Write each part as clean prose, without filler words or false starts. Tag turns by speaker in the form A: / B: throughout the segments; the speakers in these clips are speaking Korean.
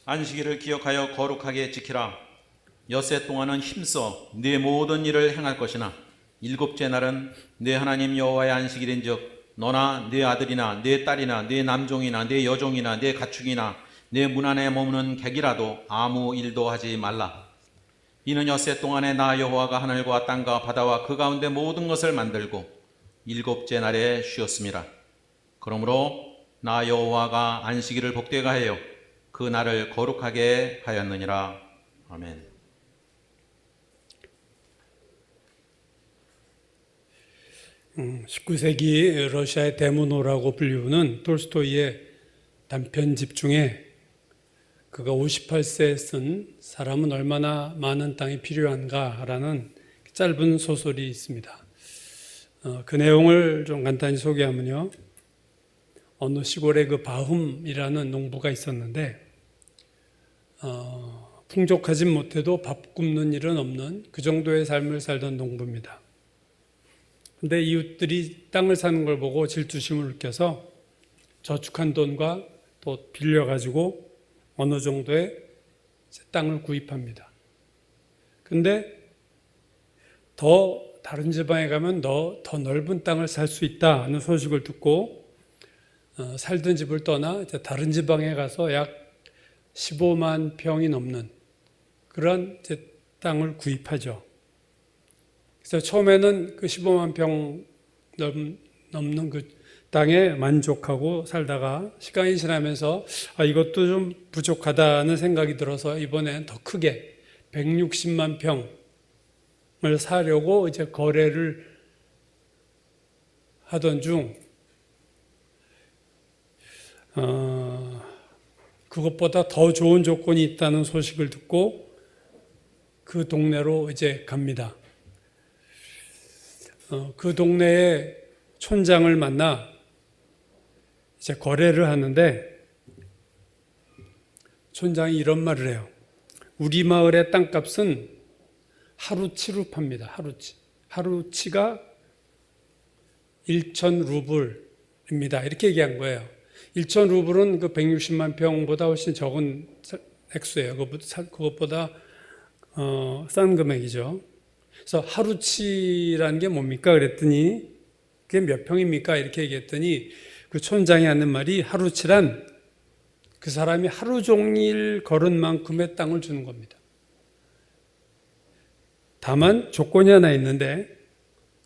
A: 안식일을 기억하여 거룩하게 지키라. 엿새 동안은 힘써 네 모든 일을 행할 것이나 일곱째 날은 네 하나님 여호와의 안식일인즉 너나 네 아들이나 네 딸이나 네 남종이나 네 여종이나 네 가축이나 네 문 안에 머무는 객이라도 아무 일도 하지 말라. 이는 엿새 동안에 나 여호와가 하늘과 땅과 바다와 그 가운데 모든 것을 만들고 일곱째 날에 쉬었음이라. 그러므로 나 여호와가 안식일을 복되게 하여 그 날을 거룩하게 하였느니라. 아멘.
B: 19세기 러시아의 데모노라고 불리우는 톨스토이의 단편집 중에 그가 58세에 쓴 사람은 얼마나 많은 땅이 필요한가라는 짧은 소설이 있습니다. 그 내용을 좀 간단히 소개하면요. 어느 시골에 그 바훔이라는 농부가 있었는데 풍족하진 못해도 밥 굶는 일은 없는 그 정도의 삶을 살던 농부입니다. 근데 이웃들이 땅을 사는 걸 보고 질투심을 느껴서 저축한 돈과 또 빌려가지고 어느 정도의 땅을 구입합니다. 근데 더 다른 지방에 가면 더 넓은 땅을 살 수 있다는 소식을 듣고 살던 집을 떠나 이제 다른 지방에 가서 약 15만 평이 넘는 그런 이제 땅을 구입하죠. 그래서 처음에는 그 15만 평 넘는 그 땅에 만족하고 살다가 시간이 지나면서 이것도 좀 부족하다는 생각이 들어서 이번엔 더 크게 160만 평을 사려고 이제 거래를 하던 중 그것보다 더 좋은 조건이 있다는 소식을 듣고 그 동네로 이제 갑니다. 그 동네의 촌장을 만나 이제 거래를 하는데 촌장이 이런 말을 해요. 우리 마을의 땅값은 하루치로 팝니다. 하루치. 하루치가 1,000루블입니다. 이렇게 얘기한 거예요. 1,000루블은 그 160만 평보다 훨씬 적은 액수예요. 그것보다 싼 금액이죠. 그래서 하루치라는 게 뭡니까? 그랬더니 그게 몇 평입니까? 이렇게 얘기했더니 그 촌장이 하는 말이 하루치란 그 사람이 하루 종일 걸은 만큼의 땅을 주는 겁니다. 다만 조건이 하나 있는데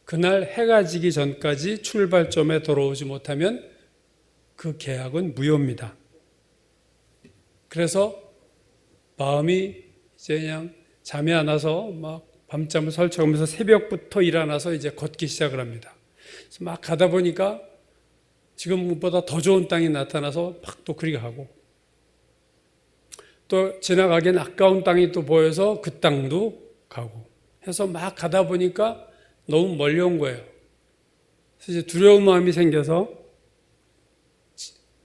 B: 그날 해가 지기 전까지 출발점에 돌아오지 못하면 그 계약은 무효입니다. 그래서 마음이 이제 그냥 잠이 안 와서 막 밤잠을 설쳐가면서 새벽부터 일어나서 이제 걷기 시작을 합니다. 그래서 막 가다 보니까 지금보다 더 좋은 땅이 나타나서 막 또 그리 가고 또 지나가기엔 아까운 땅이 또 보여서 그 땅도 가고 해서 막 가다 보니까 너무 멀리 온 거예요. 그래서 이제 두려운 마음이 생겨서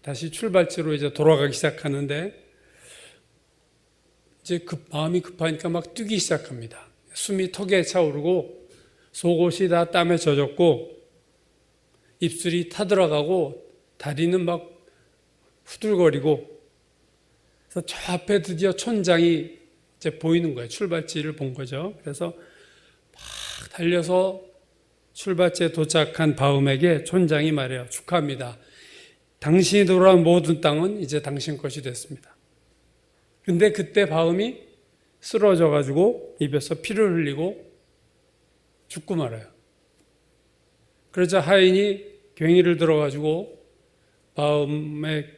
B: 다시 출발지로 이제 돌아가기 시작하는데 이제 마음이 급하니까 막 뛰기 시작합니다. 숨이 턱에 차오르고 속옷이 다 땀에 젖었고 입술이 타들어가고 다리는 막 후들거리고 그래서 저 앞에 드디어 촌장이 이제 보이는 거예요. 출발지를 본 거죠. 그래서 막 달려서 출발지에 도착한 바움에게 촌장이 말해요. 축하합니다. 당신이 돌아온 모든 땅은 이제 당신 것이 됐습니다. 근데 그때 바움이 쓰러져가지고 입에서 피를 흘리고 죽고 말아요. 그러자 하인이 괭이를 들어가지고 바움의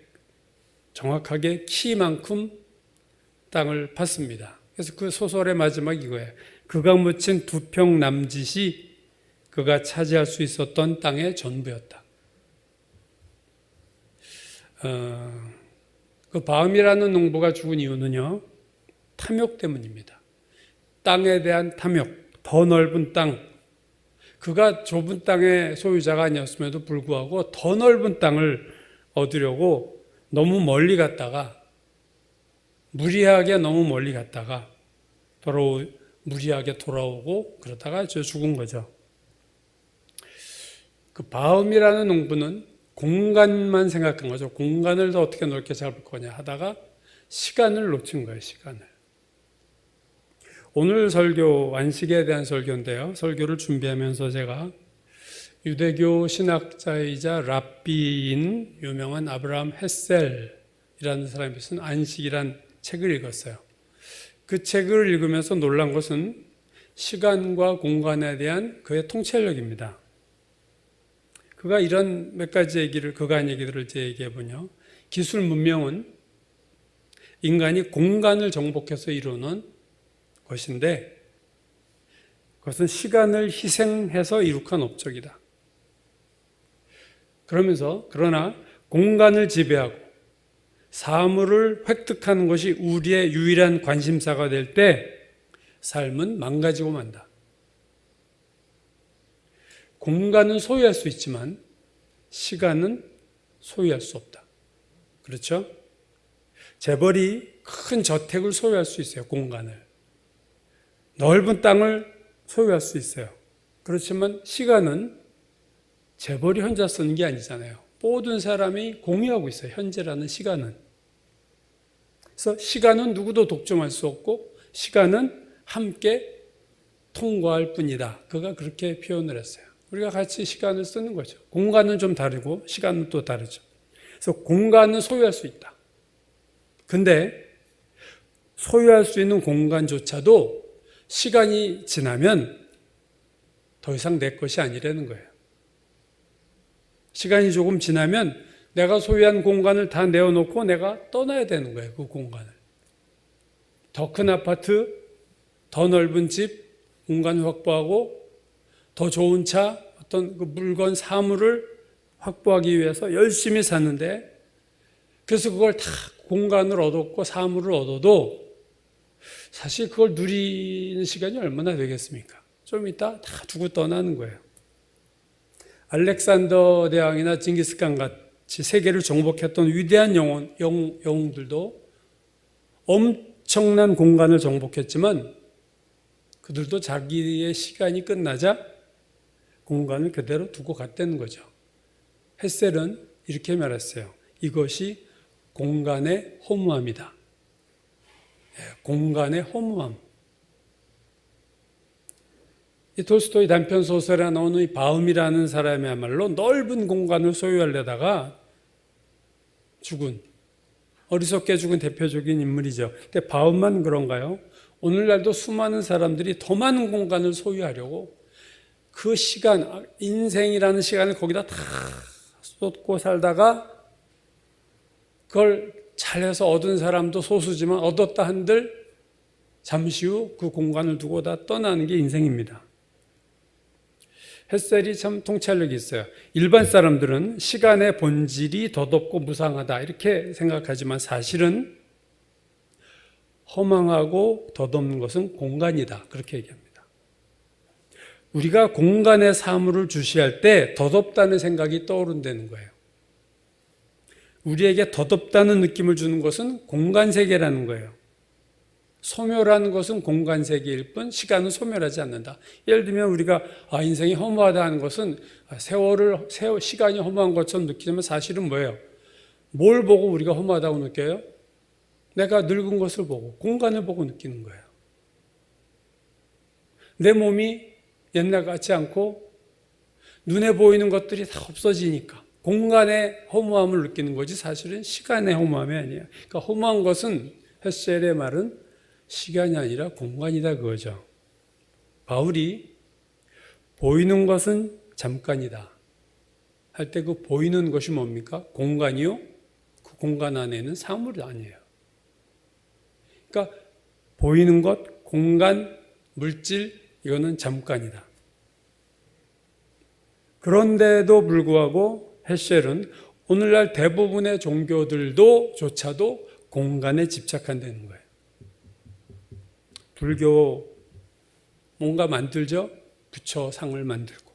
B: 정확하게 키만큼 땅을 팠습니다. 그래서 그 소설의 마지막 이거예요. 그가 묻힌 2평 남짓이 그가 차지할 수 있었던 땅의 전부였다. 그 바움이라는 농부가 죽은 이유는요. 탐욕 때문입니다. 땅에 대한 탐욕, 더 넓은 땅. 그가 좁은 땅의 소유자가 아니었음에도 불구하고 더 넓은 땅을 얻으려고 너무 멀리 갔다가 무리하게 너무 멀리 갔다가 무리하게 돌아오고 그러다가 죽은 거죠. 그 바움이라는 농부는 공간만 생각한 거죠. 공간을 더 어떻게 넓게 잡을 거냐 하다가 시간을 놓친 거예요, 시간을. 오늘 설교, 안식에 대한 설교인데요. 설교를 준비하면서 제가 유대교 신학자이자 랍비인 유명한 아브라함 햇셀이라는 사람이 쓴 안식이란 책을 읽었어요. 그 책을 읽으면서 놀란 것은 시간과 공간에 대한 그의 통찰력입니다. 그가 이런 몇 가지 얘기를, 그간 얘기들을 제 얘기해보냐. 기술 문명은 인간이 공간을 정복해서 이루는 것인데 그것은 시간을 희생해서 이룩한 업적이다. 그러나 공간을 지배하고 사물을 획득하는 것이 우리의 유일한 관심사가 될 때 삶은 망가지고 만다. 공간은 소유할 수 있지만 시간은 소유할 수 없다. 그렇죠? 재벌이 큰 저택을 소유할 수 있어요, 공간을. 넓은 땅을 소유할 수 있어요. 그렇지만 시간은 재벌이 혼자 쓰는 게 아니잖아요. 모든 사람이 공유하고 있어요, 현재라는 시간은. 그래서 시간은 누구도 독점할 수 없고 시간은 함께 통과할 뿐이다. 그가 그렇게 표현을 했어요. 우리가 같이 시간을 쓰는 거죠. 공간은 좀 다르고 시간은 또 다르죠. 그래서 공간은 소유할 수 있다. 근데 소유할 수 있는 공간조차도 시간이 지나면 더 이상 내 것이 아니라는 거예요. 시간이 조금 지나면 내가 소유한 공간을 다 내어놓고 내가 떠나야 되는 거예요, 그 공간을. 더 큰 아파트, 더 넓은 집, 공간을 확보하고 더 좋은 차, 어떤 그 물건, 사물을 확보하기 위해서 열심히 사는데 그래서 그걸 다 공간을 얻었고 사물을 얻어도 사실 그걸 누리는 시간이 얼마나 되겠습니까? 좀 이따 다 두고 떠나는 거예요. 알렉산더 대왕이나 징기스칸 같이 세계를 정복했던 위대한 영웅들도 엄청난 공간을 정복했지만 그들도 자기의 시간이 끝나자 공간을 그대로 두고 갔다는 거죠. 햇셀은 이렇게 말했어요. 이것이 공간의 허무함이다. 공간의 허무함. 이 톨스토이 단편 소설에 나오는 이 바움이라는 사람이야말로 넓은 공간을 소유하려다가 죽은, 어리석게 죽은 대표적인 인물이죠. 근데 바움만 그런가요? 오늘날도 수많은 사람들이 더 많은 공간을 소유하려고 그 시간, 인생이라는 시간을 거기다 다 쏟고 살다가 그걸 잘해서 얻은 사람도 소수지만 얻었다 한들 잠시 후 그 공간을 두고 다 떠나는 게 인생입니다. 햇셀이 참 통찰력이 있어요. 일반 사람들은 시간의 본질이 덧없고 무상하다 이렇게 생각하지만 사실은 허망하고 덧없는 것은 공간이다 그렇게 얘기합니다. 우리가 공간의 사물을 주시할 때 덧없다는 생각이 떠오른다는 거예요. 우리에게 덧없다는 느낌을 주는 것은 공간 세계라는 거예요. 소멸하는 것은 공간 세계일 뿐 시간은 소멸하지 않는다. 예를 들면 우리가 인생이 허무하다 하는 것은 시간이 허무한 것처럼 느끼지만 사실은 뭐예요? 뭘 보고 우리가 허무하다고 느껴요? 내가 늙은 것을 보고 공간을 보고 느끼는 거예요. 내 몸이 옛날 같지 않고 눈에 보이는 것들이 다 없어지니까 공간의 허무함을 느끼는 거지 사실은 시간의 허무함이 아니에요. 그러니까 허무한 것은 햇셀의 말은 시간이 아니라 공간이다 그거죠. 바울이 보이는 것은 잠깐이다 할 때 그 보이는 것이 뭡니까? 공간이요? 그 공간 안에는 사물이 아니에요. 그러니까 보이는 것, 공간, 물질 이거는 잠깐이다. 그런데도 불구하고 햇셀은 오늘날 대부분의 종교들조차도 공간에 집착한다는 거예요. 불교 뭔가 만들죠? 부처상을 만들고.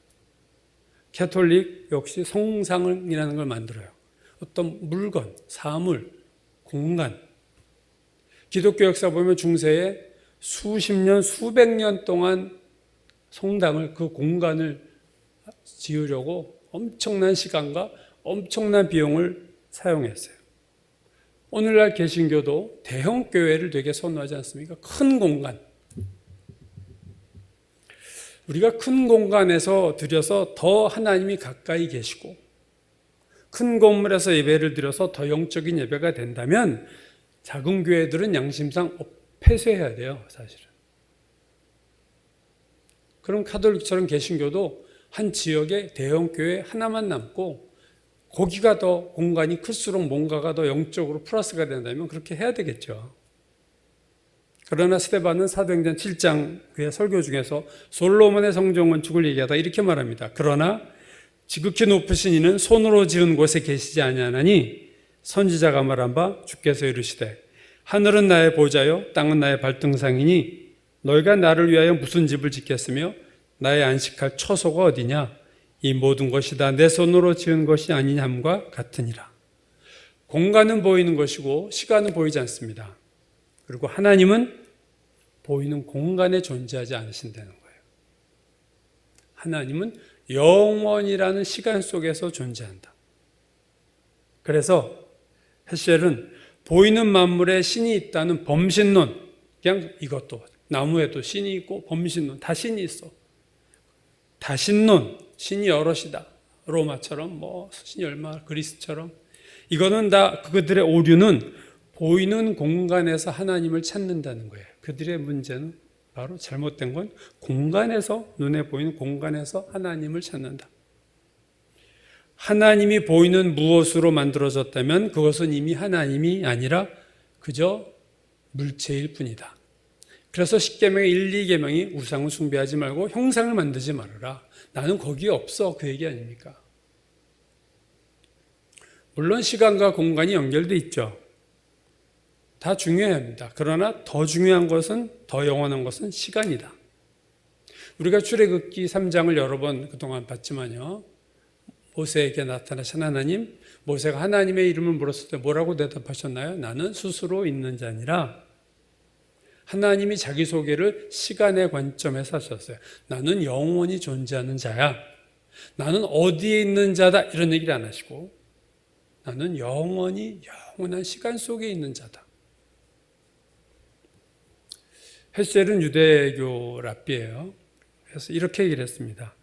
B: 캐톨릭 역시 성상이라는 걸 만들어요. 어떤 물건, 사물, 공간. 기독교 역사 보면 중세에 수십 년, 수백 년 동안 성당을, 그 공간을 지으려고 엄청난 시간과 엄청난 비용을 사용했어요. 오늘날 개신교도 대형 교회를 되게 선호하지 않습니까? 큰 공간. 우리가 큰 공간에서 드려서 더 하나님이 가까이 계시고 큰 건물에서 예배를 드려서 더 영적인 예배가 된다면 작은 교회들은 양심상 폐쇄해야 돼요, 사실은. 그럼 카톨릭처럼 개신교도 한 지역에 대형 교회 하나만 남고 거기가 더 공간이 클수록 뭔가가 더 영적으로 플러스가 된다면 그렇게 해야 되겠죠. 그러나 스데반은 사도행전 7장 그의 설교 중에서 솔로몬의 성전 건축을 얘기하다 이렇게 말합니다. 그러나 지극히 높으신 이는 손으로 지은 곳에 계시지 아니하나니 선지자가 말한 바 주께서 이르시되 하늘은 나의 보좌요 땅은 나의 발등상이니 너희가 나를 위하여 무슨 집을 짓겠으며 나의 안식할 처소가 어디냐 이 모든 것이 다 내 손으로 지은 것이 아니함과 같으니라. 공간은 보이는 것이고 시간은 보이지 않습니다. 그리고 하나님은 보이는 공간에 존재하지 않으신다는 거예요. 하나님은 영원이라는 시간 속에서 존재한다. 그래서 헤셀은 보이는 만물에 신이 있다는 범신론, 그냥 이것도 나무에도 신이 있고 범신론, 다 신이 있어. 다신론, 신이 여럿이다. 로마처럼 신이 얼마, 그리스처럼. 이거는 다 그들의 오류는 보이는 공간에서 하나님을 찾는다는 거예요. 그들의 문제는 바로 잘못된 건 공간에서, 눈에 보이는 공간에서 하나님을 찾는다. 하나님이 보이는 무엇으로 만들어졌다면 그것은 이미 하나님이 아니라 그저 물체일 뿐이다. 그래서 십계명의 1, 2계명이 우상을 숭배하지 말고 형상을 만들지 말아라. 나는 거기에 없어. 그 얘기 아닙니까? 물론 시간과 공간이 연결돼 있죠. 다 중요합니다. 그러나 더 중요한 것은, 더 영원한 것은 시간이다. 우리가 출애굽기 3장을 여러 번 그동안 봤지만요. 모세에게 나타나신 하나님, 모세가 하나님의 이름을 물었을 때 뭐라고 대답하셨나요? 나는 스스로 있는 자니라. 하나님이 자기 소개를 시간의 관점에서 하셨어요. 나는 영원히 존재하는 자야. 나는 어디에 있는 자다. 이런 얘기를 안 하시고 나는 영원한 시간 속에 있는 자다. 헤셀은 유대교 랍비예요. 그래서 이렇게 얘기를 했습니다.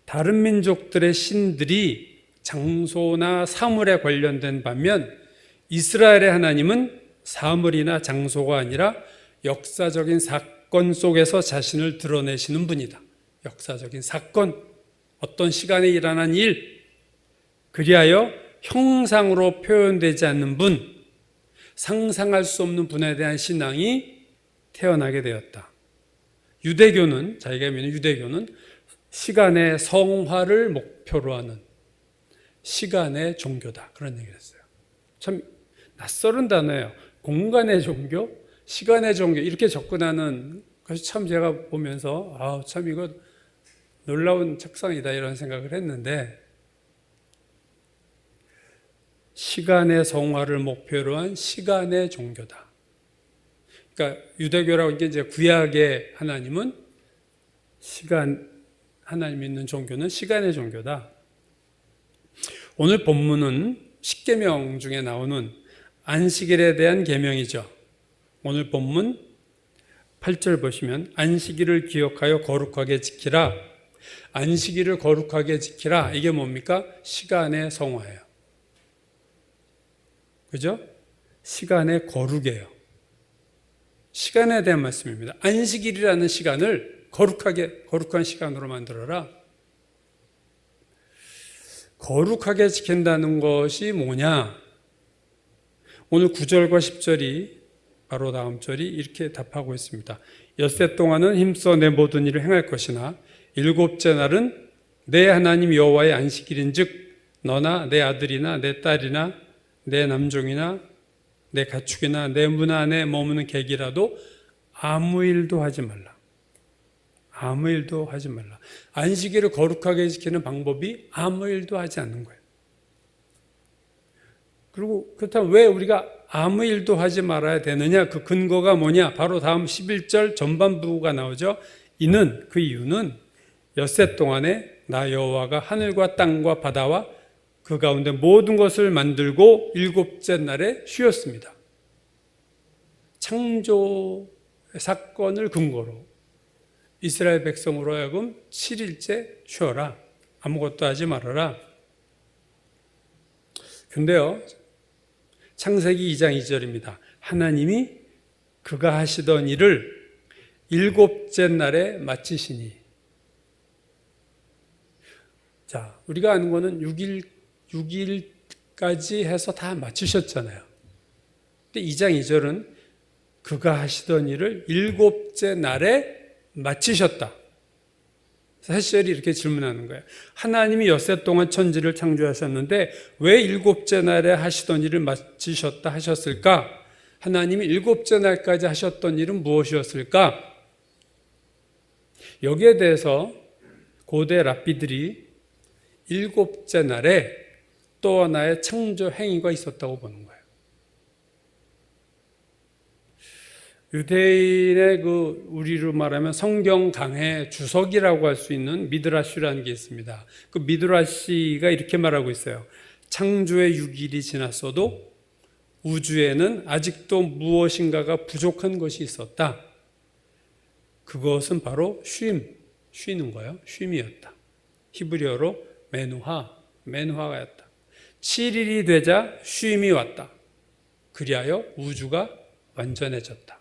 B: 다른 민족들의 신들이 장소나 사물에 관련된 반면 이스라엘의 하나님은 사물이나 장소가 아니라 역사적인 사건 속에서 자신을 드러내시는 분이다. 역사적인 사건, 어떤 시간에 일어난 일, 그리하여 형상으로 표현되지 않는 분, 상상할 수 없는 분에 대한 신앙이 태어나게 되었다. 유대교는, 자기가 믿는 유대교는 시간의 성화를 목표로 하는 시간의 종교다. 그런 얘기를 했어요. 참 낯설은 단어예요. 공간의 종교, 시간의 종교 이렇게 접근하는 것이 참 제가 보면서 참 이거 놀라운 책상이다 이런 생각을 했는데 시간의 성화를 목표로 한 시간의 종교다. 그러니까 유대교라고 이게 이제 구약의 하나님은 하나님 있는 종교는 시간의 종교다. 오늘 본문은 십계명 중에 나오는 안식일에 대한 계명이죠. 오늘 본문 8절 보시면 안식일을 기억하여 거룩하게 지키라. 안식일을 거룩하게 지키라. 이게 뭡니까? 시간의 성화예요. 그죠? 시간의 거룩이에요. 시간에 대한 말씀입니다. 안식일이라는 시간을 거룩한 시간으로 만들어라. 거룩하게 지킨다는 것이 뭐냐? 오늘 9절과 10절이 바로 다음 절이 이렇게 답하고 있습니다. 엿새 동안은 힘써 내 모든 일을 행할 것이나 일곱째 날은 내 하나님 여호와의 안식일인즉 너나 내 아들이나 내 딸이나 내 남종이나 내 가축이나 내 문 안에 머무는 객이라도 아무 일도 하지 말라. 아무 일도 하지 말라. 안식일을 거룩하게 지키는 방법이 아무 일도 하지 않는 거예요. 그리고 그렇다면 왜 우리가 아무 일도 하지 말아야 되느냐? 그 근거가 뭐냐? 바로 다음 11절 전반부가 나오죠. 그 이유는 엿새 동안에 나 여호와가 하늘과 땅과 바다와 그 가운데 모든 것을 만들고 일곱째 날에 쉬었습니다. 창조 사건을 근거로 이스라엘 백성으로 하여금 7일째 쉬어라. 아무것도 하지 말아라. 근데요, 창세기 2장 2절입니다. 하나님이 그가 하시던 일을 7째 날에 마치시니. 자, 우리가 아는 거는 6일까지 해서 다 마치셨잖아요. 근데 2장 2절은 그가 하시던 일을 7째 날에 마치셨다. 8절이 이렇게 질문하는 거예요. 하나님이 엿새 동안 천지를 창조하셨는데 왜 7째 날에 하시던 일을 마치셨다 하셨을까? 하나님이 7째 날까지 하셨던 일은 무엇이었을까? 여기에 대해서 고대 랍비들이 7째 날에 또 하나의 창조 행위가 있었다고 보는 거예요. 유대인의 우리로 말하면 성경 강해 주석이라고 할 수 있는 미드라시라는 게 있습니다. 그 미드라시가 이렇게 말하고 있어요. 창조의 6일이 지났어도 우주에는 아직도 무엇인가가 부족한 것이 있었다. 그것은 바로 쉬는 거예요. 쉼이었다. 히브리어로 메누하였다. 7일이 되자 쉼이 왔다. 그리하여 우주가 완전해졌다.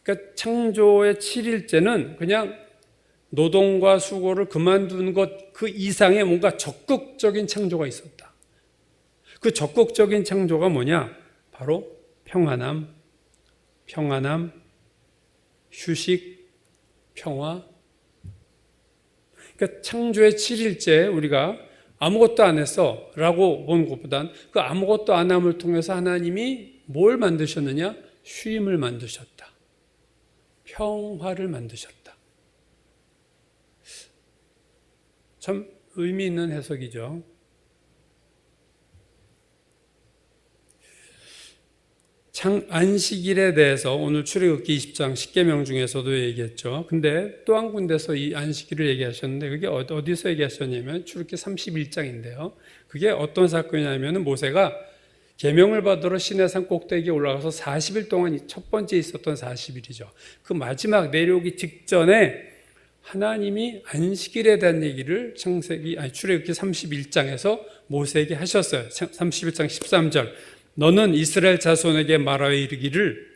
B: 그러니까 창조의 7일째는 그냥 노동과 수고를 그만둔 것 그 이상의 뭔가 적극적인 창조가 있었다. 그 적극적인 창조가 뭐냐? 바로 평안함, 휴식, 평화. 그러니까 창조의 7일째 우리가 아무것도 안 했어 라고 보는 것보단 그 아무것도 안 함을 통해서 하나님이 뭘 만드셨느냐? 쉼을 만드셨다. 평화를 만드셨다. 참 의미 있는 해석이죠. 안식일에 대해서 오늘 출애굽기 20장 10계명 중에서도 얘기했죠. 근데 또 한 군데서 이 안식일을 얘기하셨는데 그게 어디서 얘기하셨냐면 출애굽기 31장인데요. 그게 어떤 사건이냐면 모세가 계명을 받으러 시내산 꼭대기에 올라가서 40일 동안 첫 번째 있었던 40일이죠. 그 마지막 내려오기 직전에 하나님이 안식일에 대한 얘기를 출애굽기 31장에서 모세에게 하셨어요. 31장 13절. 너는 이스라엘 자손에게 말하여 이르기를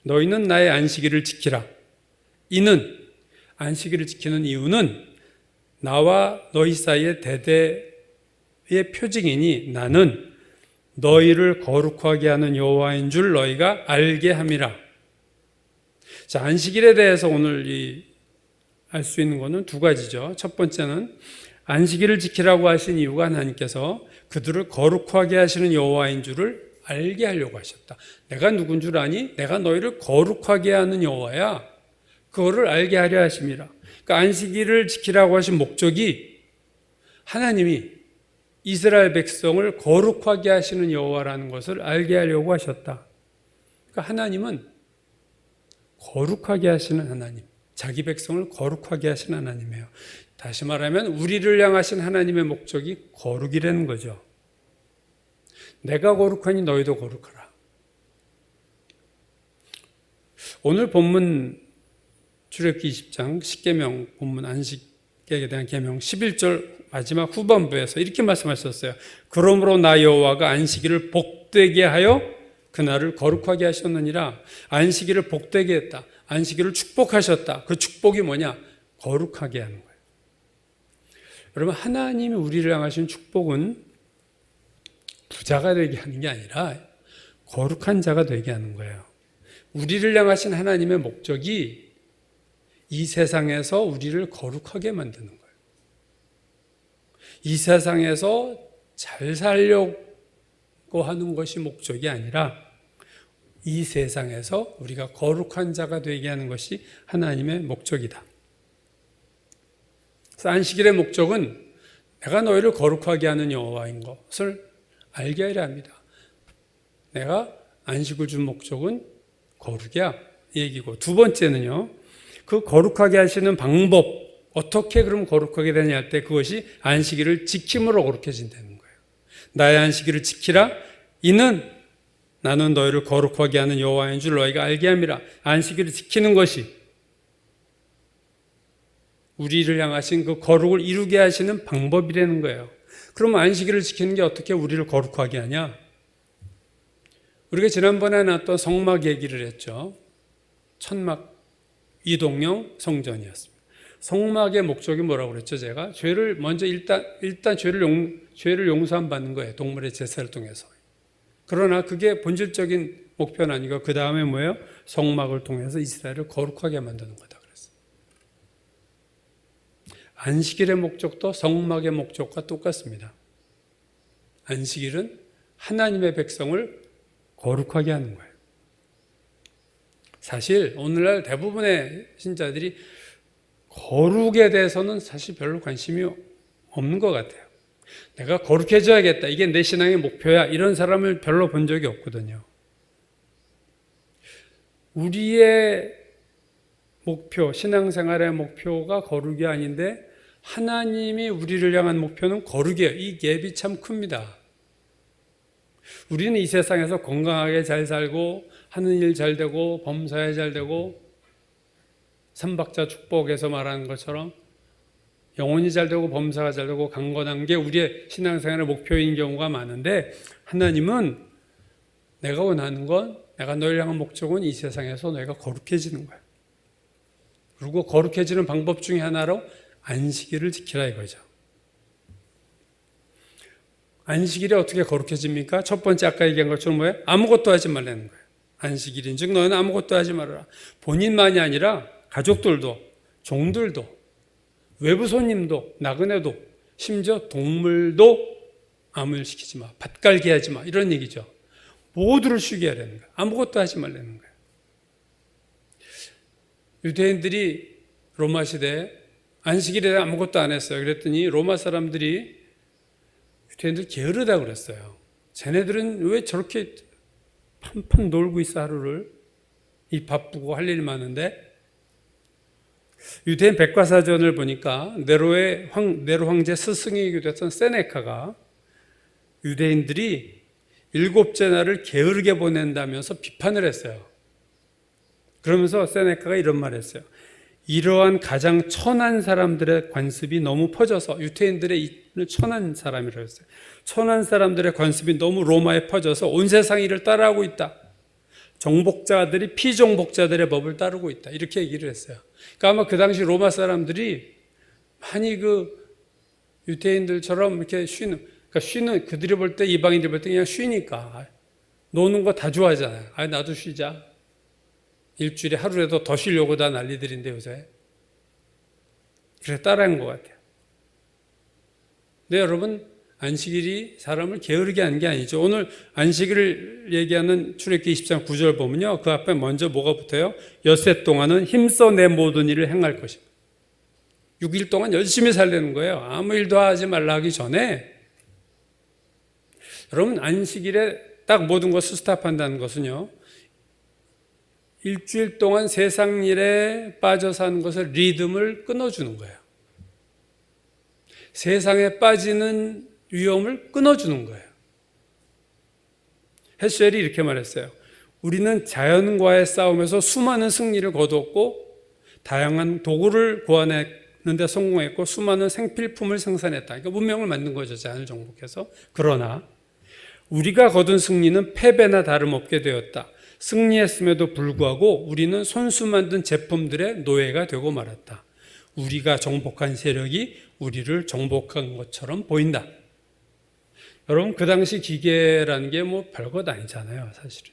B: 너희는 나의 안식일을 지키라. 이는 안식일을 지키는 이유는 나와 너희 사이의 대대의 표징이니 나는 너희를 거룩하게 하는 여호와인 줄 너희가 알게 함이라. 자, 안식일에 대해서 오늘 알 수 있는 것은 두 가지죠. 첫 번째는 안식일을 지키라고 하신 이유가 하나님께서 그들을 거룩하게 하시는 여호와인 줄을 알게 하려고 하셨다. 내가 누군 줄 아니? 내가 너희를 거룩하게 하는 여호와야. 그거를 알게 하려 하심이라. 그러니까 안식일을 지키라고 하신 목적이 하나님이 이스라엘 백성을 거룩하게 하시는 여호와라는 것을 알게 하려고 하셨다. 그러니까 하나님은 거룩하게 하시는 하나님, 자기 백성을 거룩하게 하시는 하나님이에요. 다시 말하면 우리를 향하신 하나님의 목적이 거룩이라는 거죠. 내가 거룩하니 너희도 거룩하라. 오늘 본문 출애굽기 20장 10계명 본문 안식에 대한 계명 11절 마지막 후반부에서 이렇게 말씀하셨어요. 그러므로 나 여호와가 안식일을 복되게 하여 그날을 거룩하게 하셨느니라. 안식일을 복되게 했다. 안식일을 축복하셨다. 그 축복이 뭐냐? 거룩하게 하는 거예요. 여러분, 하나님이 우리를 향하신 축복은 부자가 되게 하는 게 아니라 거룩한 자가 되게 하는 거예요. 우리를 향하신 하나님의 목적이 이 세상에서 우리를 거룩하게 만드는 거예요. 이 세상에서 잘 살려고 하는 것이 목적이 아니라 이 세상에서 우리가 거룩한 자가 되게 하는 것이 하나님의 목적이다. 그래서 안식일의 목적은 내가 너희를 거룩하게 하는 여호와인 것을 알게 하려 합니다. 내가 안식을 준 목적은 거룩이야 얘기고, 두 번째는요, 그 거룩하게 하시는 방법, 어떻게 그럼 거룩하게 되냐 할 때 그것이 안식일을 지킴으로 거룩해진다는 거예요. 나의 안식일을 지키라. 이는 나는 너희를 거룩하게 하는 여호와인 줄 너희가 알게 함이라. 안식일을 지키는 것이 우리를 향하신 그 거룩을 이루게 하시는 방법이라는 거예요. 그러면 안식일을 지키는 게 어떻게 우리를 거룩하게 하냐? 우리가 지난번에 나왔던 성막 얘기를 했죠. 천막 이동형 성전이었습니다. 성막의 목적이 뭐라고 그랬죠? 제가 죄를 먼저 일단 죄를 용서함 받는 거예요. 동물의 제사를 통해서. 그러나 그게 본질적인 목표는 아니고 그 다음에 뭐예요? 성막을 통해서 이스라엘을 거룩하게 만드는 거다 그랬어요. 안식일의 목적도 성막의 목적과 똑같습니다. 안식일은 하나님의 백성을 거룩하게 하는 거예요. 사실 오늘날 대부분의 신자들이 거룩에 대해서는 사실 별로 관심이 없는 것 같아요. 내가 거룩해져야겠다. 이게 내 신앙의 목표야. 이런 사람을 별로 본 적이 없거든요. 우리의 목표, 신앙생활의 목표가 거룩이 아닌데 하나님이 우리를 향한 목표는 거룩이에요. 이 갭이 참 큽니다. 우리는 이 세상에서 건강하게 잘 살고 하는 일 잘 되고 범사에 잘 되고 삼박자 축복에서 말하는 것처럼 영혼이 잘 되고 범사가 잘 되고 강건한 게 우리의 신앙생활의 목표인 경우가 많은데 하나님은 내가 원하는 건 내가 너희를 향한 목적은 이 세상에서 너희가 거룩해지는 거야. 그리고 거룩해지는 방법 중에 하나로 안식일을 지키라 이거죠. 안식일이 어떻게 거룩해집니까? 첫 번째 아까 얘기한 것처럼 뭐예요? 아무것도 하지 말라는 거예요. 안식일인 즉 너희는 아무것도 하지 말아라. 본인만이 아니라 가족들도 종들도 외부 손님도 나그네도 심지어 동물도 아무 일 시키지 마. 밭갈기 하지 마. 이런 얘기죠. 모두를 쉬게 하라는 거예요. 아무것도 하지 말라는 거예요. 유대인들이 로마 시대에 안식일에 아무것도 안 했어요. 그랬더니 로마 사람들이 유대인들 게으르다 그랬어요. 쟤네들은 왜 저렇게 판판 놀고 있어 하루를. 이 바쁘고 할 일 많은데. 유대인 백과사전을 보니까 네로 황제 스승이기도 했던 세네카가 유대인들이 일곱째 날을 게으르게 보낸다면서 비판을 했어요. 그러면서 세네카가 이런 말을 했어요. 이러한 가장 천한 사람들의 관습이 너무 퍼져서 유대인들의 천한 사람이라고 했어요. 천한 사람들의 관습이 너무 로마에 퍼져서 온 세상이 이를 따라하고 있다. 정복자들이 피정복자들의 법을 따르고 있다. 이렇게 얘기를 했어요. 그러니까 아마 그 당시 로마 사람들이 많이 그 유대인들처럼 이렇게 쉬는 그들이 볼 때 이방인들이 볼 때 그냥 쉬니까 노는 거 다 좋아하잖아요. 나도 쉬자. 일주일에 하루라도 더 쉬려고 다 난리들인데 요새. 그래서 따라한 것 같아요. 근데 여러분 안식일이 사람을 게으르게 하는 게 아니죠. 오늘 안식일을 얘기하는 출애굽기 20장 9절 보면요. 그 앞에 먼저 뭐가 붙어요? 엿새 동안은 힘써 내 모든 일을 행할 것입니다. 6일 동안 열심히 살려는 거예요. 아무 일도 하지 말라 하기 전에. 여러분 안식일에 딱 모든 것을 스탑한다는 것은요. 일주일 동안 세상 일에 빠져 사는 것을 리듬을 끊어주는 거예요. 세상에 빠지는 위험을 끊어주는 거예요. 헬셀이 이렇게 말했어요. 우리는 자연과의 싸움에서 수많은 승리를 거두었고 다양한 도구를 구하는 데 성공했고 수많은 생필품을 생산했다. 그러니까 문명을 만든 거죠. 자연을 정복해서. 그러나 우리가 거둔 승리는 패배나 다름없게 되었다. 승리했음에도 불구하고 우리는 손수 만든 제품들의 노예가 되고 말았다. 우리가 정복한 세력이 우리를 정복한 것처럼 보인다. 여러분 그 당시 기계라는 게 뭐 별것 아니잖아요. 사실은.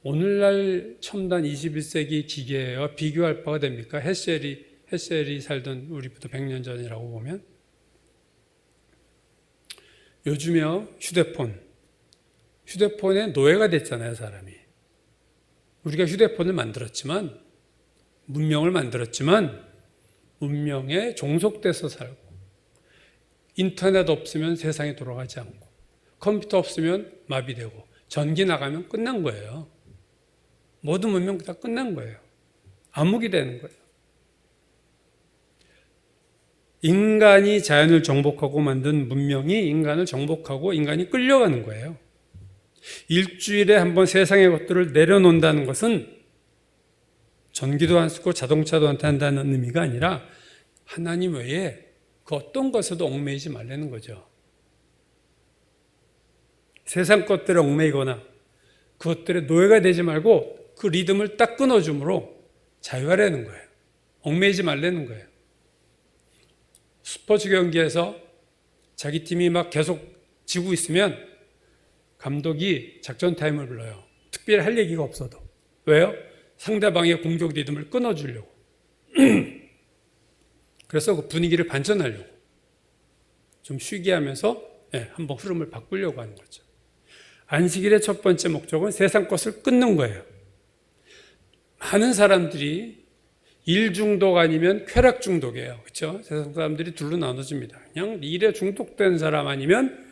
B: 오늘날 첨단 21세기 기계와 비교할 바가 됩니까? 헬셀이 살던 우리부터 100년 전이라고 보면. 요즘에요 휴대폰의 노예가 됐잖아요. 사람이. 우리가 휴대폰을 만들었지만 문명을 만들었지만 문명에 종속돼서 살고 인터넷 없으면 세상이 돌아가지 않고 컴퓨터 없으면 마비되고 전기 나가면 끝난 거예요. 모든 문명 다 끝난 거예요. 암흑이 되는 거예요. 인간이 자연을 정복하고 만든 문명이 인간을 정복하고 인간이 끌려가는 거예요. 일주일에 한 번 세상의 것들을 내려놓는다는 것은 전기도 안 쓰고 자동차도 안 탄다는 의미가 아니라 하나님 외에 그 어떤 것에도 얽매이지 말라는 거죠. 세상 것들에 얽매이거나 그것들의 노예가 되지 말고 그 리듬을 딱 끊어줌으로 자유하라는 거예요. 얽매이지 말라는 거예요. 스포츠 경기에서 자기 팀이 막 계속 지고 있으면 감독이 작전 타임을 불러요. 특별히 할 얘기가 없어도. 왜요? 상대방의 공격 리듬을 끊어주려고. 그래서 그 분위기를 반전하려고. 좀 쉬게 하면서 한번 흐름을 바꾸려고 하는 거죠. 안식일의 첫 번째 목적은 세상 것을 끊는 거예요. 많은 사람들이 일 중독 아니면 쾌락 중독이에요. 그렇죠? 세상 사람들이 둘로 나눠집니다. 그냥 일에 중독된 사람 아니면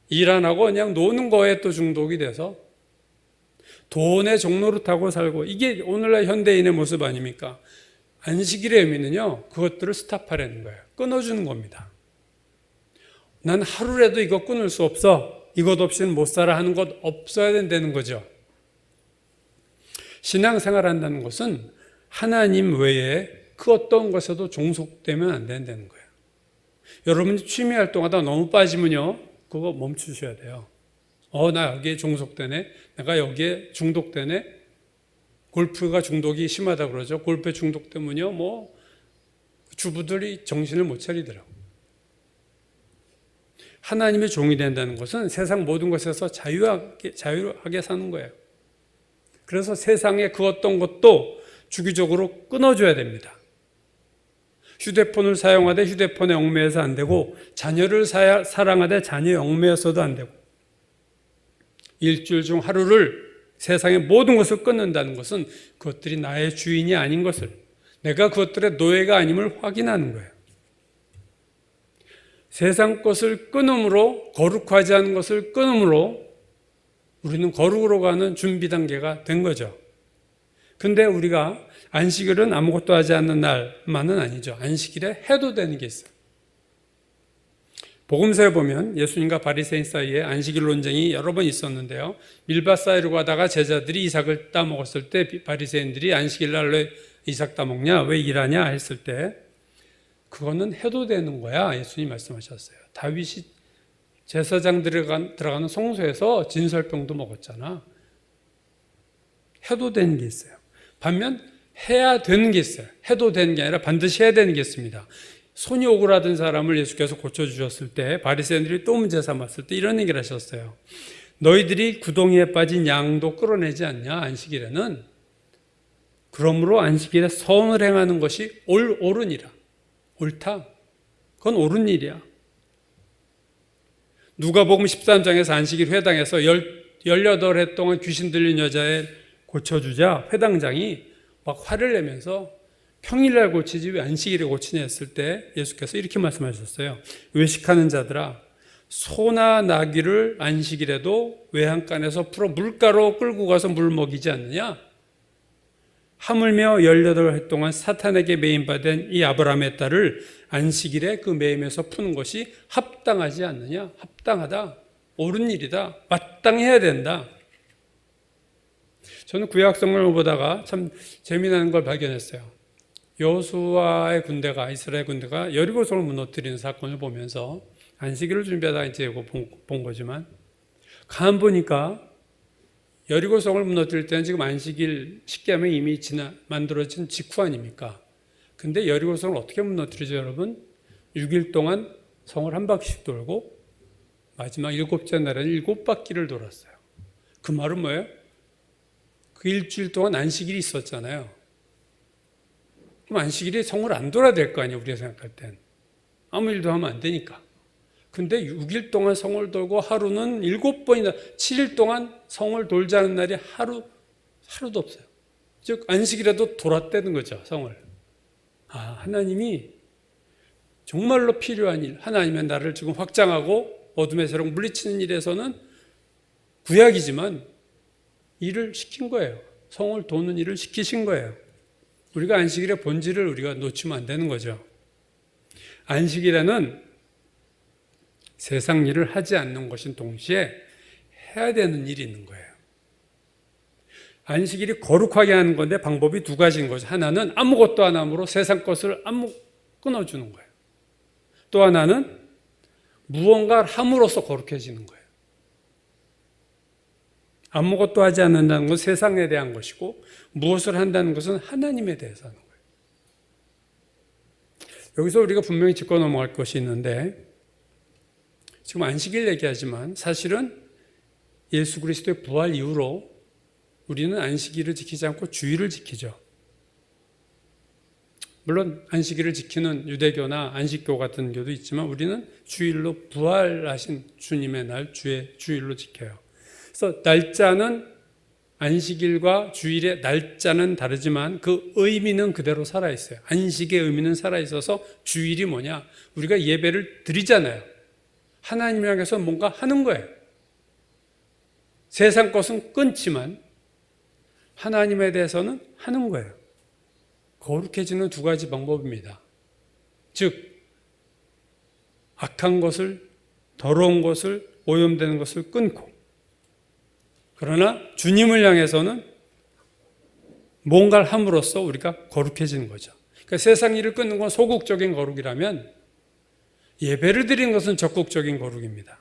B: 일 안 하고 그냥 노는 거에 또 중독이 돼서 돈의 종로를 타고 살고, 이게 오늘날 현대인의 모습 아닙니까? 안식일의 의미는요, 그것들을 스탑하라는 거예요. 끊어주는 겁니다. 난 하루라도 이거 끊을 수 없어. 이것 없이는 못 살아 하는 것 없어야 된다는 거죠. 신앙생활 한다는 것은 하나님 외에 그 어떤 것에도 종속되면 안 된다는 거예요. 여러분이 취미 활동하다 너무 빠지면요, 그거 멈추셔야 돼요. 나 여기에 종속되네. 내가 여기에 중독되네. 골프가 중독이 심하다 그러죠. 골프에 중독되면요, 주부들이 정신을 못 차리더라고요. 하나님의 종이 된다는 것은 세상 모든 것에서 자유하게 사는 거예요. 그래서 세상의 그 어떤 것도 주기적으로 끊어줘야 됩니다. 휴대폰을 사용하되 휴대폰에 얽매여서 안 되고, 자녀를 사랑하되 자녀에 얽매여서도 안 되고, 일주일 중 하루를 세상의 모든 것을 끊는다는 것은 그것들이 나의 주인이 아닌 것을, 내가 그것들의 노예가 아님을 확인하는 거예요. 세상 것을 끊음으로, 거룩하지 않은 것을 끊음으로 우리는 거룩으로 가는 준비 단계가 된 거죠. 근데 우리가 안식일은 아무것도 하지 않는 날만은 아니죠. 안식일에 해도 되는 게 있어요. 복음서에 보면 예수님과 바리새인 사이에 안식일 논쟁이 여러 번 있었는데요. 밀밭 사이로 가다가 제자들이 이삭을 따먹었을 때 바리새인들이 안식일 날 왜 이삭 따먹냐? 왜 일하냐? 했을 때 그거는 해도 되는 거야. 예수님 말씀하셨어요. 다윗이 제사장 들어가는 성소에서 진설병도 먹었잖아. 해도 되는 게 있어요. 반면 해야 되는 게 있어요. 해도 되는 게 아니라 반드시 해야 되는 게 있습니다. 손이 오그라든 사람을 예수께서 고쳐주셨을 때 바리새인들이 또 문제 삼았을 때 이런 얘기를 하셨어요. 너희들이 구덩이에 빠진 양도 끌어내지 않냐? 안식일에는. 그러므로 안식일에 선을 행하는 것이 옳으니라. 옳다. 그건 옳은 일이야. 누가복음 13장에서 안식일 회당에서 18해 동안 귀신 들린 여자애 고쳐주자 회당장이 막 화를 내면서 평일날 고치지 왜 안식일에 고치냐 했을 때 예수께서 이렇게 말씀하셨어요. 외식하는 자들아, 소나 나귀를 안식일에도 외양간에서 풀어 물가로 끌고 가서 물 먹이지 않느냐? 하물며 18해 동안 사탄에게 매임받은 이 아브라함의 딸을 안식일에 그 매임에서 푸는 것이 합당하지 않느냐? 합당하다. 옳은 일이다. 마땅해야 된다. 저는 구약성경을 보다가 참 재미나는 걸 발견했어요. 여호수아의 군대가, 이스라엘 군대가 여리고성을 무너뜨리는 사건을 보면서 안식일을 준비하다가 이제 이거 본 거지만, 가만 보니까 여리고성을 무너뜨릴 때는 지금 안식일 십계명 이미 만들어진 직후 아닙니까? 근데 여리고성을 어떻게 무너뜨리죠, 여러분? 6일 동안 성을 한 바퀴씩 돌고 마지막 7째 날에는 7바퀴를 돌았어요. 그 말은 뭐예요? 그 일주일 동안 안식일이 있었잖아요. 그럼 안식일에 성을 안 돌아야 될 거 아니에요, 우리가 생각할 땐. 아무 일도 하면 안 되니까. 근데 6일 동안 성을 돌고 하루는 7번이나, 7일 동안 성을 돌자는 날이 하루도 없어요. 즉 안식일에도 돌았다는 거죠, 성을. 하나님이 정말로 필요한 일, 하나님의 나를 지금 확장하고 어둠의 세력 물리치는 일에서는 구약이지만 일을 시킨 거예요. 성을 도는 일을 시키신 거예요. 우리가 안식일의 본질을 우리가 놓치면 안 되는 거죠. 안식일에는 세상 일을 하지 않는 것인 동시에 해야 되는 일이 있는 거예요. 안식일이 거룩하게 하는 건데 방법이 두 가지인 거죠. 하나는 아무것도 안 함으로 세상 것을 끊어주는 거예요. 또 하나는 무언가를 함으로써 거룩해지는 거예요. 아무것도 하지 않는다는 건 세상에 대한 것이고 무엇을 한다는 것은 하나님에 대해서 하는 거예요. 여기서 우리가 분명히 짚고 넘어갈 것이 있는데 지금 안식일 얘기하지만 사실은 예수 그리스도의 부활 이후로 우리는 안식일을 지키지 않고 주일을 지키죠. 물론 안식일을 지키는 유대교나 안식교 같은 교도 있지만 우리는 주일로 부활하신 주님의 날 주일로 지켜요. 그래서 날짜는 안식일과 주일의 날짜는 다르지만 그 의미는 그대로 살아있어요. 안식의 의미는 살아있어서 주일이 뭐냐? 우리가 예배를 드리잖아요. 하나님을 향해서 뭔가 하는 거예요. 세상 것은 끊지만 하나님에 대해서는 하는 거예요. 거룩해지는 두 가지 방법입니다. 즉 악한 것을, 더러운 것을, 오염되는 것을 끊고, 그러나 주님을 향해서는 뭔가를 함으로써 우리가 거룩해지는 거죠. 그러니까 세상 일을 끊는 건 소극적인 거룩이라면 예배를 드리는 것은 적극적인 거룩입니다.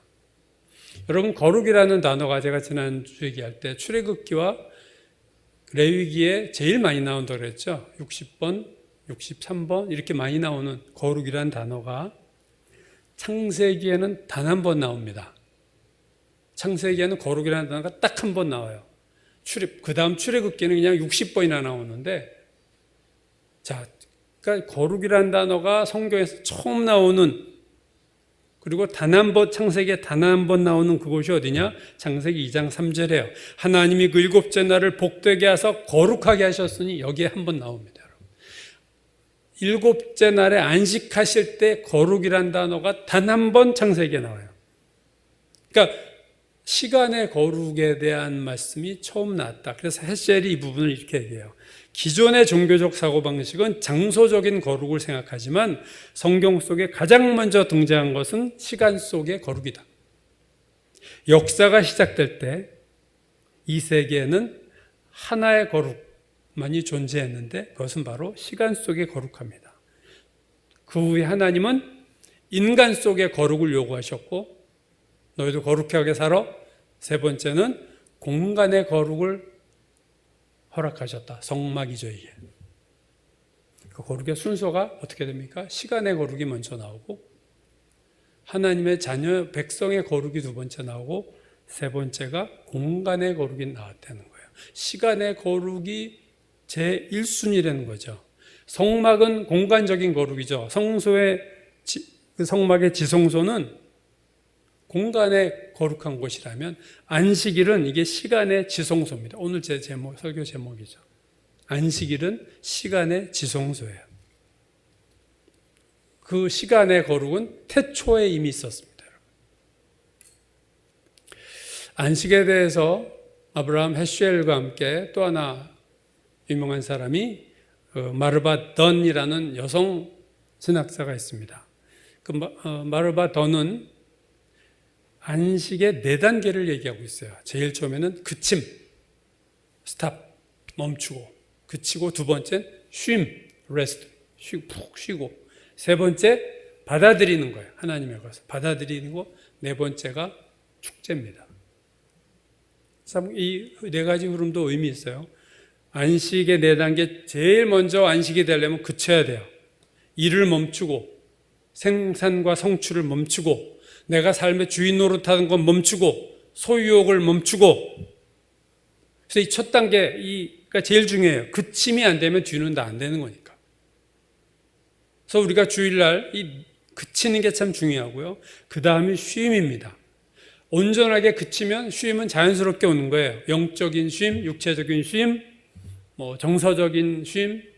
B: 여러분, 거룩이라는 단어가 제가 지난주 얘기할 때 출애굽기와 레위기에 제일 많이 나온다고 그랬죠. 60번, 63번 이렇게 많이 나오는 거룩이라는 단어가 창세기에는 단 한 번 나옵니다. 창세기에는 거룩이라는 단어가 딱 한 번 나와요. 그 다음 출애굽기는 그냥 60번이나 나오는데, 자, 그러니까 거룩이라는 단어가 성경에서 처음 나오는, 그리고 단 한 번, 창세기에 단 한 번 나오는 그곳이 어디냐? 창세기 2장 3절에요. 하나님이 그 일곱째 날을 복되게 하사 거룩하게 하셨으니 여기에 한 번 나옵니다. 일곱째 날에 안식하실 때 거룩이라는 단어가 단 한 번 창세기에 나와요. 그러니까 시간의 거룩에 대한 말씀이 처음 나왔다. 그래서 헬셀이 이 부분을 이렇게 얘기해요. 기존의 종교적 사고방식은 장소적인 거룩을 생각하지만 성경 속에 가장 먼저 등장한 것은 시간 속의 거룩이다. 역사가 시작될 때 이 세계에는 하나의 거룩만이 존재했는데 그것은 바로 시간 속의 거룩합니다. 그 후에 하나님은 인간 속의 거룩을 요구하셨고 너희도 거룩하게 살아. 세 번째는 공간의 거룩을 허락하셨다. 성막이죠, 이게. 그 거룩의 순서가 어떻게 됩니까? 시간의 거룩이 먼저 나오고 하나님의 자녀 백성의 거룩이 두 번째 나오고 세 번째가 공간의 거룩이 나왔다는 거예요. 시간의 거룩이 제1순위라는 거죠. 성막은 공간적인 거룩이죠. 그 성막의 지성소는 공간의 거룩한 곳이라면 안식일은 이게 시간의 지성소입니다. 오늘 제 설교 제목이죠. 안식일은 시간의 지성소예요. 그 시간의 거룩은 태초에 이미 있었습니다. 안식에 대해서 아브라함 헤슈엘과 함께 또 하나 유명한 사람이 마르바 던이라는 여성 신학자가 있습니다. 그 마르바 던은 안식의 4단계를 얘기하고 있어요. 제일 처음에는 그침, 스탑, 멈추고, 그치고, 두 번째는 쉼, 레스트, 푹 쉬고, 세 번째 받아들이는 거예요. 하나님의 것을 받아들이는 거, 네 번째가 축제입니다. 이 4가지 흐름도 의미 있어요. 안식의 4단계, 제일 먼저 안식이 되려면 그쳐야 돼요. 일을 멈추고, 생산과 성취를 멈추고, 내가 삶의 주인 노릇하는 건 멈추고 소유욕을 멈추고. 그래서 이 첫 단계가 제일 중요해요. 그침이 안 되면 뒤는 다 안 되는 거니까. 그래서 우리가 주일날 이 그치는 게 참 중요하고요. 그 다음이 쉼입니다. 온전하게 그치면 쉼은 자연스럽게 오는 거예요. 영적인 쉼, 육체적인 쉼, 정서적인 쉼,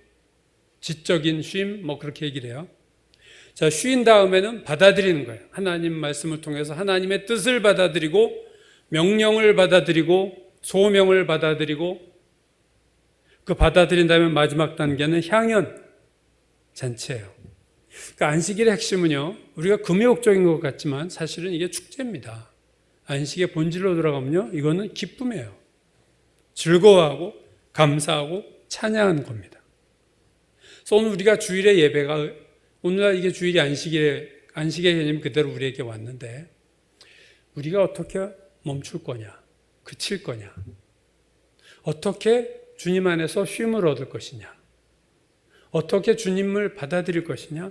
B: 지적인 쉼, 그렇게 얘기를 해요. 자, 쉰 다음에는 받아들이는 거예요. 하나님 말씀을 통해서 하나님의 뜻을 받아들이고 명령을 받아들이고 소명을 받아들이고 그 받아들인 다음에 마지막 단계는 향연 잔치예요. 그러니까 안식일의 핵심은요, 우리가 금욕적인 것 같지만 사실은 이게 축제입니다. 안식의 본질로 돌아가면요, 이거는 기쁨이에요. 즐거워하고 감사하고 찬양하는 겁니다. 그래서 오늘 우리가 주일의 예배가, 오늘날 이게 주일이 안식의 개념이 그대로 우리에게 왔는데, 우리가 어떻게 멈출 거냐, 그칠 거냐, 어떻게 주님 안에서 쉼을 얻을 것이냐, 어떻게 주님을 받아들일 것이냐,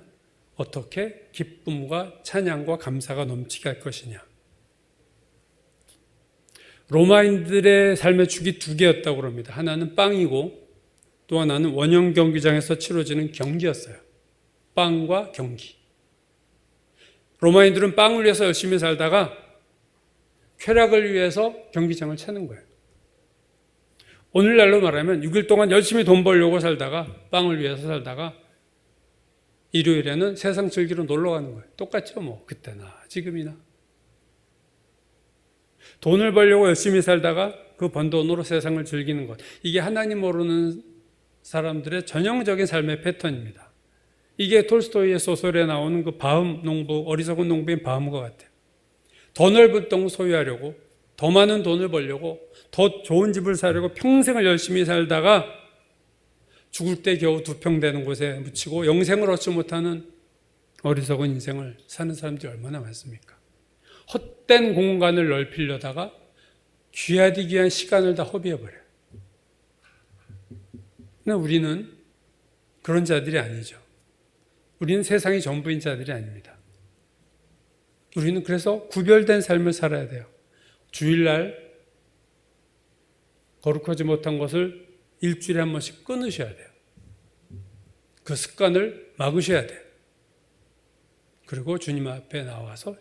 B: 어떻게 기쁨과 찬양과 감사가 넘치게 할 것이냐. 로마인들의 삶의 축이 두 개였다고 합니다. 하나는 빵이고 또 하나는 원형 경기장에서 치러지는 경기였어요. 빵과 경기. 로마인들은 빵을 위해서 열심히 살다가 쾌락을 위해서 경기장을 차는 거예요. 오늘날로 말하면 6일 동안 열심히 돈 벌려고 살다가, 빵을 위해서 살다가 일요일에는 세상 즐기러 놀러 가는 거예요. 똑같죠, 뭐 그때나 지금이나. 돈을 벌려고 열심히 살다가 그 번 돈으로 세상을 즐기는 것. 이게 하나님 모르는 사람들의 전형적인 삶의 패턴입니다. 이게 톨스토이의 소설에 나오는 그 바움 농부, 어리석은 농부인 바움과 같아요. 더 넓은 땅을 소유하려고, 더 많은 돈을 벌려고, 더 좋은 집을 사려고 평생을 열심히 살다가 죽을 때 겨우 2평 되는 곳에 묻히고 영생을 얻지 못하는 어리석은 인생을 사는 사람들이 얼마나 많습니까? 헛된 공간을 넓히려다가 귀하디 귀한 시간을 다 허비해버려요. 근데 우리는 그런 자들이 아니죠. 우리는 세상이 전부인 자들이 아닙니다. 우리는 그래서 구별된 삶을 살아야 돼요. 주일날 거룩하지 못한 것을 일주일에 한 번씩 끊으셔야 돼요. 그 습관을 막으셔야 돼요. 그리고 주님 앞에 나와서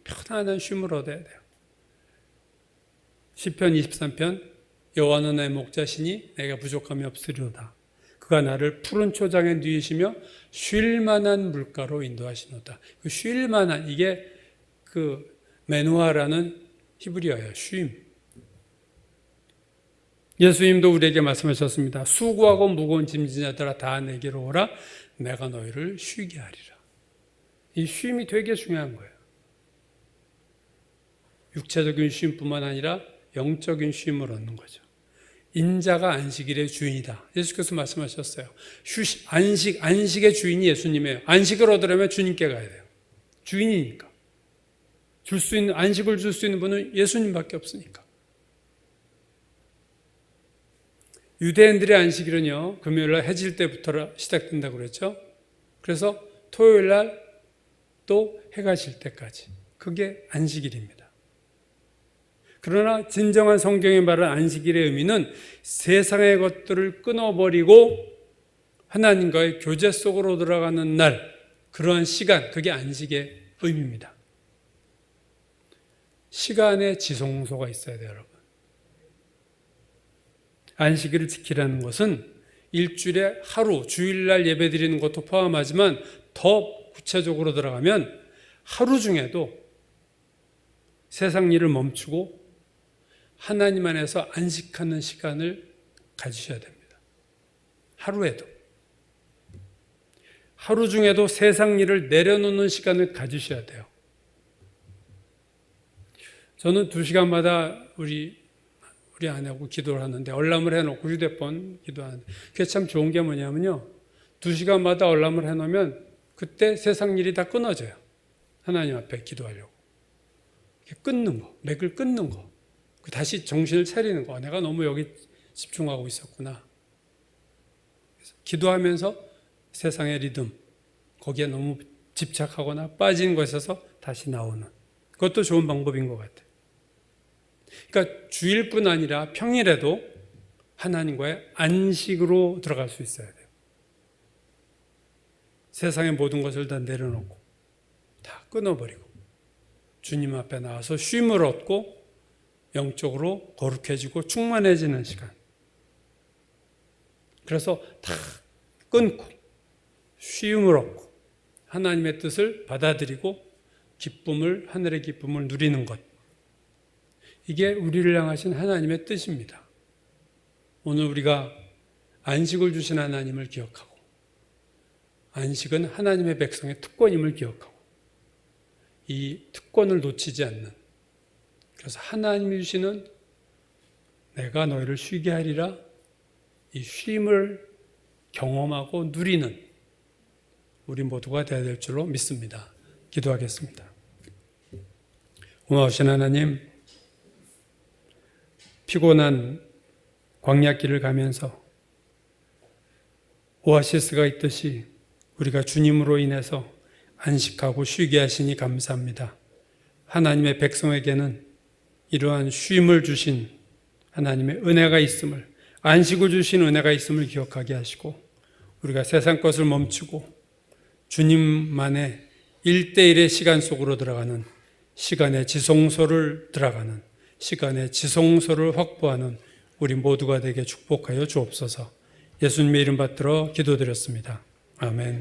B: 편안한 쉼을 얻어야 돼요. 시편 23편, 여호와는 나의 목자시니 내가 부족함이 없으리로다. 그가 나를 푸른 초장에 누이시며 쉴 만한 물가로 인도하시노다. 그 쉴 만한, 이게 그 메누아라는 히브리어예요. 쉼. 예수님도 우리에게 말씀하셨습니다. 수고하고 무거운 짐진 자들아 다 내게로 오라. 내가 너희를 쉬게 하리라. 이 쉼이 되게 중요한 거예요. 육체적인 쉼뿐만 아니라 영적인 쉼을 얻는 거죠. 인자가 안식일의 주인이다. 예수께서 말씀하셨어요. 안식의 주인이 예수님이에요. 안식을 얻으려면 주님께 가야 돼요. 주인이니까. 안식을 줄 수 있는 분은 예수님밖에 없으니까. 유대인들의 안식일은요, 금요일날 해질 때부터 시작된다고 그랬죠. 그래서 토요일날 또 해가 질 때까지. 그게 안식일입니다. 그러나 진정한 성경의 말은 안식일의 의미는 세상의 것들을 끊어버리고 하나님과의 교제 속으로 들어가는 날, 그러한 시간, 그게 안식의 의미입니다. 시간의 지성소가 있어야 돼요, 여러분. 안식일을 지키라는 것은 일주일에 하루, 주일날 예배 드리는 것도 포함하지만 더 구체적으로 들어가면 하루 중에도 세상 일을 멈추고 하나님 안에서 안식하는 시간을 가지셔야 됩니다. 하루에도. 하루 중에도 세상 일을 내려놓는 시간을 가지셔야 돼요. 저는 2시간마다 우리 아내하고 기도를 하는데, 얼람을 해놓고 휴대폰 기도하는데, 그게 참 좋은 게 뭐냐면요, 2시간마다 얼람을 해놓으면 그때 세상 일이 다 끊어져요. 하나님 앞에 기도하려고. 끊는 거, 맥을 끊는 거, 다시 정신을 차리는 거. 내가 너무 여기 집중하고 있었구나. 그래서 기도하면서 세상의 리듬, 거기에 너무 집착하거나 빠진 것에서 다시 나오는, 그것도 좋은 방법인 것 같아요. 그러니까 주일뿐 아니라 평일에도 하나님과의 안식으로 들어갈 수 있어야 돼요. 세상의 모든 것을 다 내려놓고 다 끊어버리고 주님 앞에 나와서 쉼을 얻고 영적으로 거룩해지고 충만해지는 시간. 그래서 다 끊고 쉼을 얻고 하나님의 뜻을 받아들이고 하늘의 기쁨을 누리는 것. 이게 우리를 향하신 하나님의 뜻입니다. 오늘 우리가 안식을 주신 하나님을 기억하고, 안식은 하나님의 백성의 특권임을 기억하고, 이 특권을 놓치지 않는 그래서 하나님이 주시는 내가 너희를 쉬게 하리라 이 쉼을 경험하고 누리는 우리 모두가 되어야 될 줄로 믿습니다. 기도하겠습니다. 고마우신 하나님, 피곤한 광야길을 가면서 오아시스가 있듯이 우리가 주님으로 인해서 안식하고 쉬게 하시니 감사합니다. 하나님의 백성에게는 이러한 쉼을 주신 하나님의 은혜가 있음을, 안식을 주신 은혜가 있음을 기억하게 하시고 우리가 세상 것을 멈추고 주님만의 1대1의 시간 속으로 들어가는 시간의 지성소를 들어가는 시간의 지성소를 확보하는 우리 모두가 되게 축복하여 주옵소서. 예수님의 이름 받들어 기도드렸습니다. 아멘.